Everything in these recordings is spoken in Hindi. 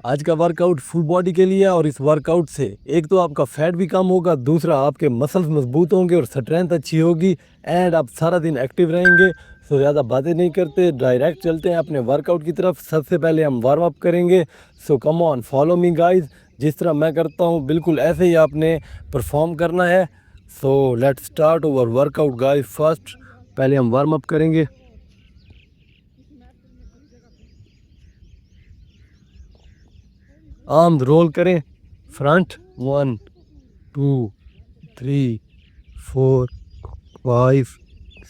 आज का वर्कआउट फुल बॉडी के लिए है और इस वर्कआउट से एक तो आपका फैट भी कम होगा, दूसरा आपके मसल्स मजबूत होंगे और स्ट्रेंथ अच्छी होगी एंड आप सारा दिन एक्टिव रहेंगे। सो ज़्यादा बातें नहीं करते, डायरेक्ट चलते हैं अपने वर्कआउट की तरफ। सबसे पहले हम वार्म अप करेंगे। So come on follow me guys. जिस तरह मैं करता हूँ बिल्कुल ऐसे ही आपने परफॉर्म करना है। So let's start over workout guys. First पहले हम वार्म अप करेंगे। आर्म रोल करें फ्रंट, 1 2 3 4 5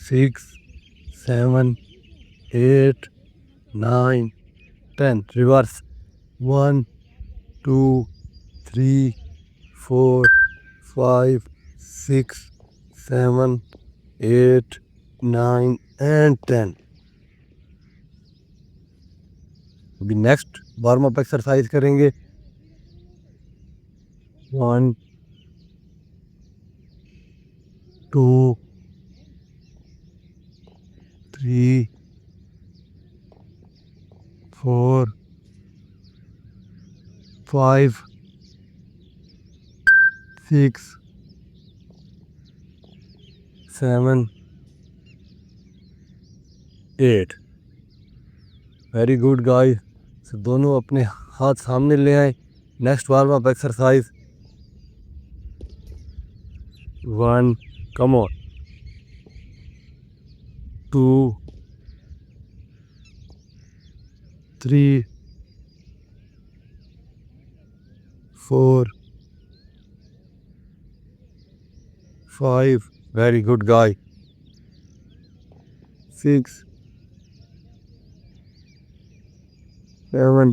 6 7 8 9 10 रिवर्स, 1 2 3 4 5 6 7 8 9 एंड 10। अभी नेक्स्ट वार्म अप एक्सरसाइज करेंगे। 1 2 3 4 5 6 7 8। Very good guys. दोनों अपने हाथ सामने ले आए। Next warm up exercise. 1 come on, 2 3 4 5 very good guy, 6 7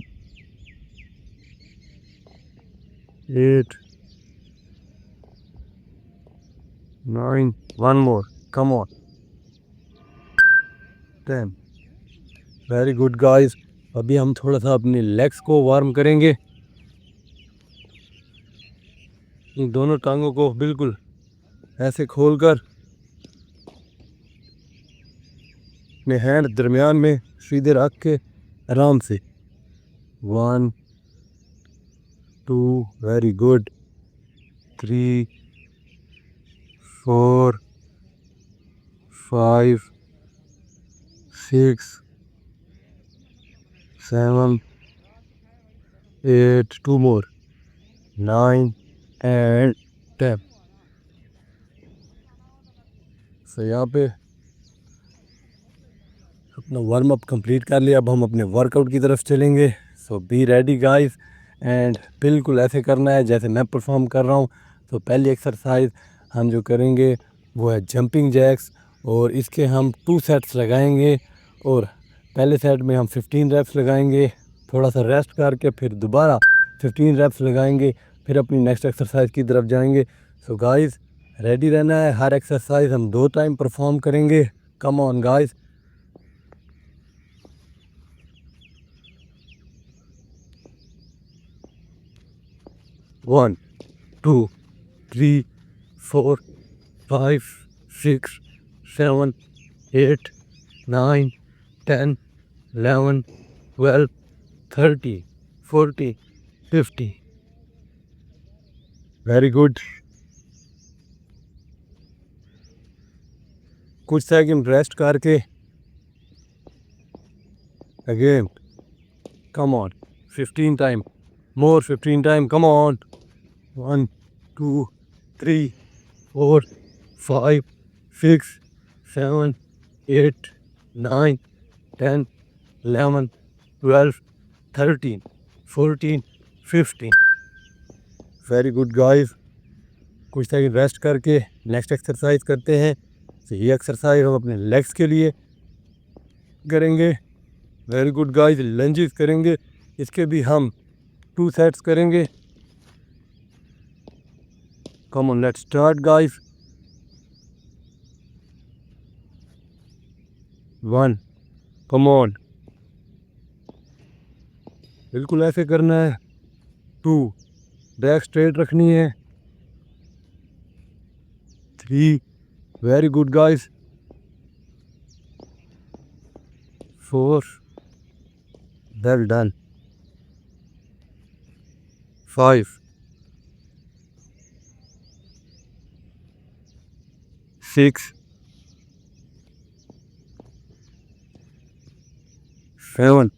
8 9 one more, come on, 10। Very good guys. अभी हम थोड़ा सा अपनी लेग्स को वार्म करेंगे। इन दोनों टांगों को बिल्कुल ऐसे खोलकर अपने हैंड दरमियान में सीधे रख के आराम से 1 2 वेरी गुड, 3 4 5 6 7 8 2 more, 9 एंड 10। सो यहाँ पे अपना वार्म अप कंप्लीट कर लिया। अब हम अपने वर्कआउट की तरफ चलेंगे। सो बी रेडी गाइस एंड बिल्कुल ऐसे करना है जैसे मैं परफॉर्म कर रहा हूँ। तो पहली एक्सरसाइज हम जो करेंगे वो है जंपिंग जैक्स और इसके हम 2 सेट्स लगाएंगे और पहले सेट में हम 15 रेप्स लगाएंगे, थोड़ा सा रेस्ट करके फिर दोबारा 15 रेप्स लगाएंगे, फिर अपनी नेक्स्ट एक्सरसाइज की तरफ जाएंगे। सो गाइस रेडी रहना है। हर एक्सरसाइज हम 2 टाइम परफॉर्म करेंगे। Come on guys. 1 2 3 4 5 6 7 8 9 10 11 12 13 14 15। Very good. कुछ सेकंड रेस्ट करके again come on 15 time, more 15 time, come on 1 2 3 4 5 6 7 8 9 10 11 12 13 14 15। Very good guys. कुछ सेकंड रेस्ट करके नेक्स्ट एक्सरसाइज करते हैं। तो ये एक्सरसाइज हम अपने लेग्स के लिए करेंगे। Very good guys. लंजेस करेंगे, इसके भी हम 2 सेट्स करेंगे। Come on let's start guys. 1 come on, बिल्कुल ऐसे करना है। 2 बैक स्ट्रेट रखनी है। 3 very good guys. 4 well done. 5, 6, 7,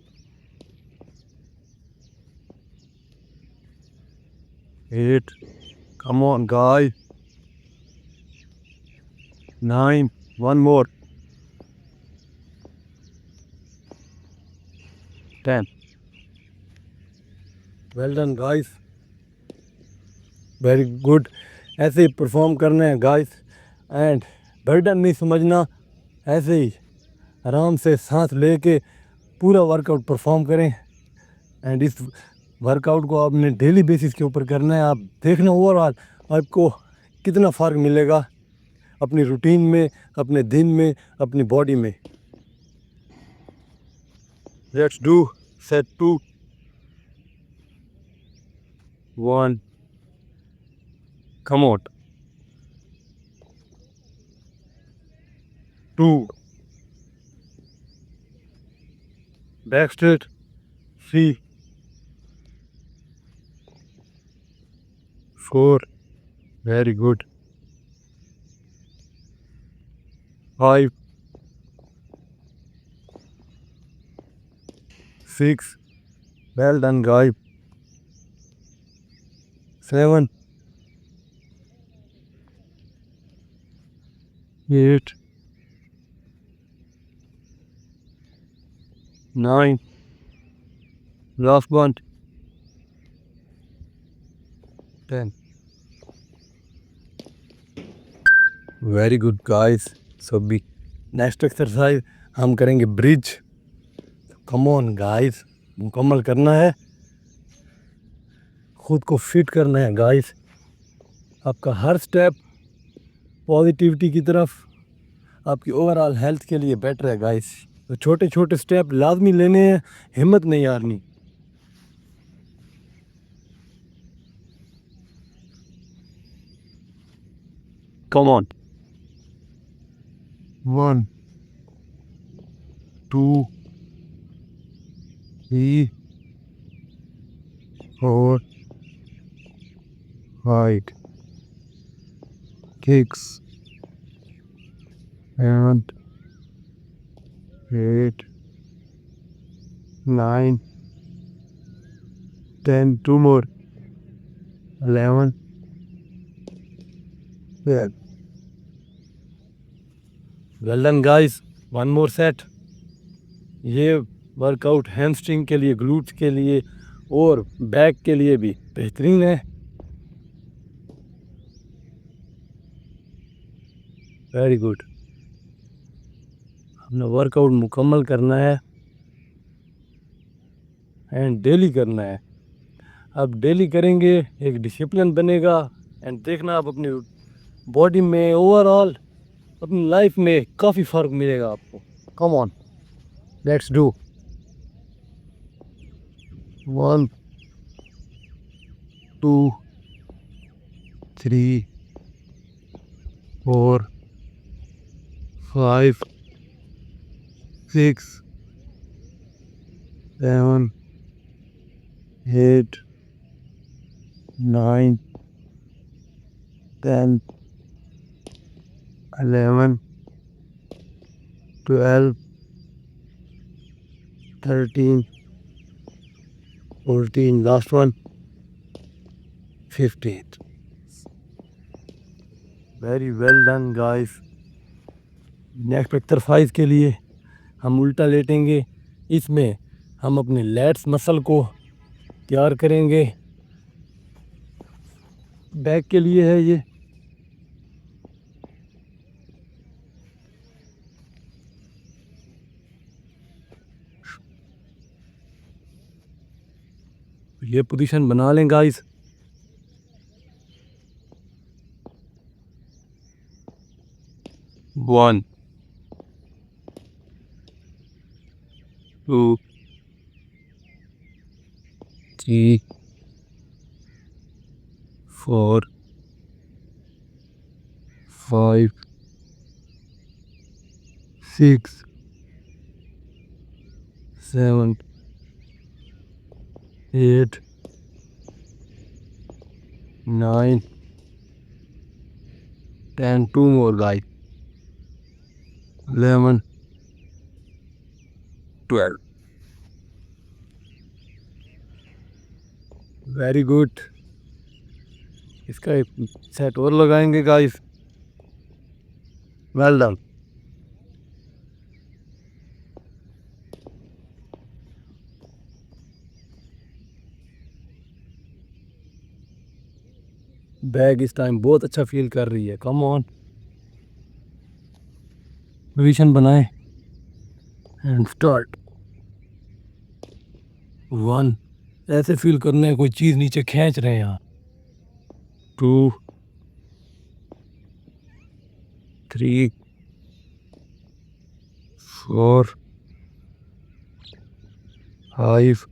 8. Come on, guys. 9. One more. 10. Well done, guys. Very good. ऐसे ही परफॉर्म करना है गाइस. एंड बर्डन नहीं समझना. ऐसे ही आराम से सांस लेके पूरा वर्कआउट परफॉर्म करें. एंड इस वर्कआउट को आपने डेली बेसिस के ऊपर करना है. आप देखना ओवरऑल आपको कितना फ़र्क मिलेगा अपनी रूटीन में, अपने दिन में, अपनी बॉडी में. Let's do set 2. 1. Come out. 2. Back straight. 3. 4. Very good. 5. 6. Well done, guys. 7. 8. 9. Last one. 10. Very good guys. So be next exercise हम करेंगे ब्रिज. कम ऑन गाइस, मुकम्मल करना है. खुद को फिट करना है गाइस. आपका हर स्टेप पॉजिटिविटी की तरफ, आपकी ओवरऑल हेल्थ के लिए बेटर है गाइस. तो छोटे छोटे स्टेप लाजमी लेने हैं, हिम्मत नहीं हारनी. Come on. 1, 2, 3, 4, 5, 6, 7, 8, 9, 10. 2 more. 11, 12. Well done guys. One more set. ये वर्कआउट हैमस्ट्रिंग के लिए, ग्लूट्स के लिए और बैक के लिए भी बेहतरीन है. Very good. हमने वर्कआउट मुकम्मल करना है एंड डेली करना है. अब डेली करेंगे, एक डिसिप्लिन बनेगा. एंड देखना आप अपनी बॉडी में, ओवरऑल अपनी लाइफ में काफ़ी फ़र्क मिलेगा आपको. Come on, let's do. 1, 2, 3, 4, 5, 6, 7, 8, 9, 10, 11, 12, 13, 14. Last one. 15. Very well done guys. Next exercise के लिए हम उल्टा लेटेंगे. इसमें हम अपने लैट्स मसल को तैयार करेंगे. बैक के लिए है ये. ये पोजीशन बना लें guys. One, 2, 3, 4, 5, 6, 7, 8, 9, 10, 2 more guys, 11, 12. Very good. इसका एक सेट और लगाएंगे गाइस. Well done. बैग इस टाइम बहुत अच्छा फील कर रही है. कम ऑन, पोजीशन बनाए एंड स्टार्ट. 1, ऐसे फील करना है कोई चीज़ नीचे खींच रहे हैं यहाँ. 2, 3, 4, 5,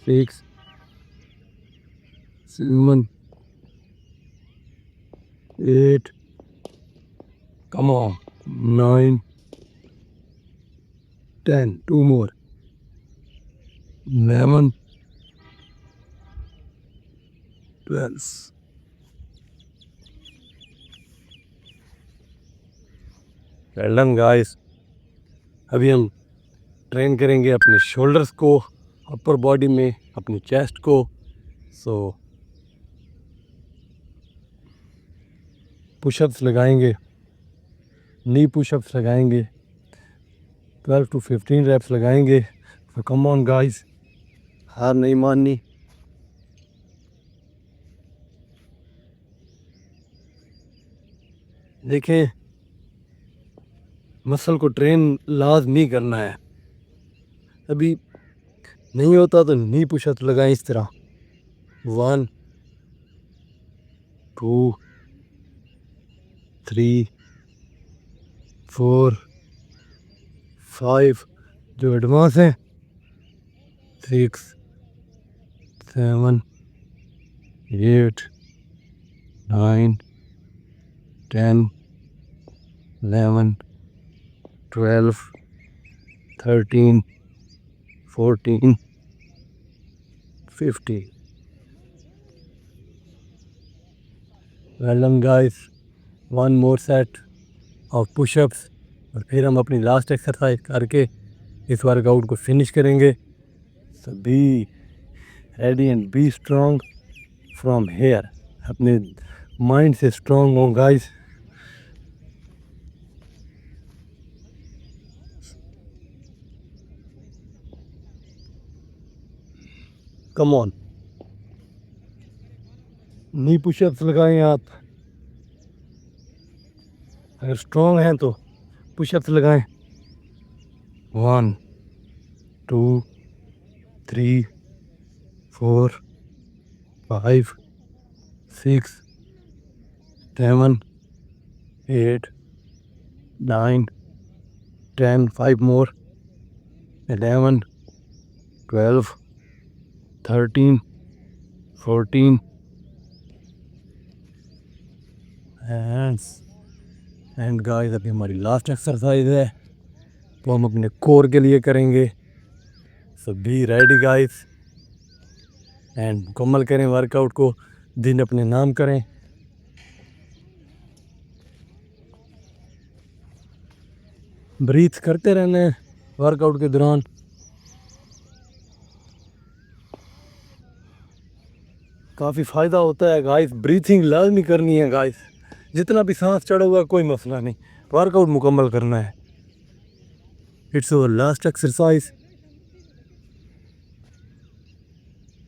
6, 7, 8, come on, 9, 10, 2 more, 11, 12. Well done guys. अभी हम ट्रेन करेंगे अपने शोल्डर्स को, अपर बॉडी में अपनी चेस्ट को. सो पुशअप्स लगाएंगे, नी पुशअप्स लगाएंगे, 12 to 15 रेप्स लगाएंगे. सो कम ऑन गाइस, हार नहीं माननी. देखें, मसल को ट्रेन लाजमी करना है. अभी नहीं होता तो नी पुशअप्स लगाएं इस तरह. 1, 2, 3, 4, 5 जो एडवांस हैं, 6, 7, 8, 9, 10, 11, 12, 13, 14, 15. Well done guys. One more set of push-ups और फिर हम अपनी लास्ट एक्सरसाइज करके इस वर्कआउट को फिनिश करेंगे. So be ready and be strong from here. अपने माइंड से स्ट्रॉन्ग हो guys. Come on, knee pushups लगाएं आप. अगर स्ट्रॉन्ग हैं तो पुशअप्स लगाएं. 1, 2, 3, 4, 5, 6, 7, 8, 9, 10, 5 more, 11, 12, 13, 14 एंड गाइस अभी हमारी लास्ट एक्सरसाइज है वो हम अपने कोर के लिए करेंगे. सो बी रेडी गाइस एंड मुकम्मल करें वर्कआउट को. दिन अपने नाम करें. ब्रीथ करते रहना है वर्कआउट के दौरान. काफ़ी फ़ायदा होता है गाइस. ब्रीथिंग लाजमी करनी है गाइस. जितना भी सांस चढ़ा हुआ कोई मसला नहीं, वर्कआउट मुकम्मल करना है. It's our last exercise.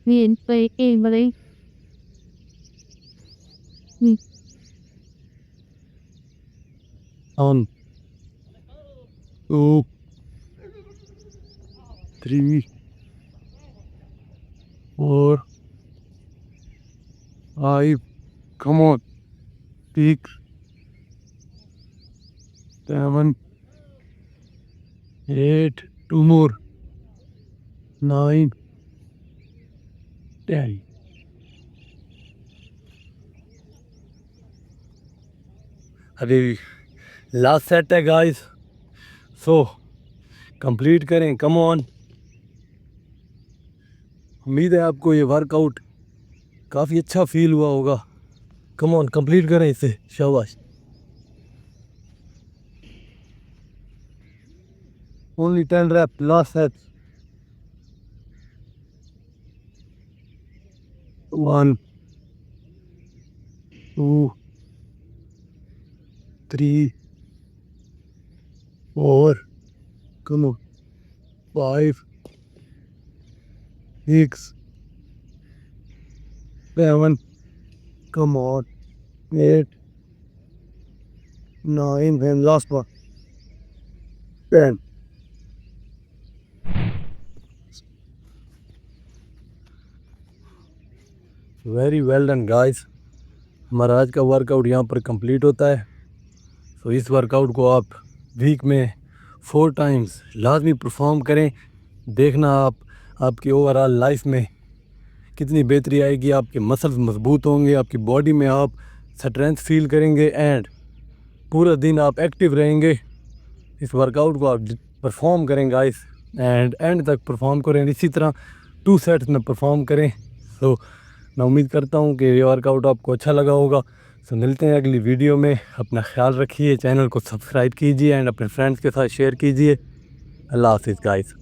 เรียนไปเองมาเลย 1, 2, 3, 4, 5, come on, 6, 7, 8, 2 more, 9, 10. अभी लास्ट सेट है गाइस. सो कंप्लीट करें. Come on. उम्मीद है आपको ये वर्कआउट काफ़ी अच्छा फील हुआ होगा। कम ऑन कंप्लीट करें इसे, शाबाश। Only 10 reps, last set. 1 2 3 4, come on, 5 6 7, come on, 8 9, and last one, 10. Very well done guys. हमारा आज का वर्कआउट यहाँ पर कंप्लीट होता है। तो इस वर्कआउट को आप वीक में 4 टाइम्स लाजमी परफॉर्म करें। देखना आप आपकी ओवरऑल लाइफ में कितनी बेहतरी आएगी, आपके मसल्स मजबूत होंगे, आपकी बॉडी में आप स्ट्रेंथ फील करेंगे एंड पूरा दिन आप एक्टिव रहेंगे। इस वर्कआउट को आप परफॉर्म करें गाइस एंड एंड तक परफॉर्म करें। इसी तरह 2 सेट्स में परफॉर्म करें। तो मैं उम्मीद करता हूँ कि ये वर्कआउट आपको अच्छा लगा होगा। तो मिलते हैं अगली वीडियो में। अपना ख्याल रखिए, चैनल को सब्सक्राइब कीजिए एंड अपने फ्रेंड्स के साथ शेयर कीजिए। अल्लाह हाफिज़ गाइस।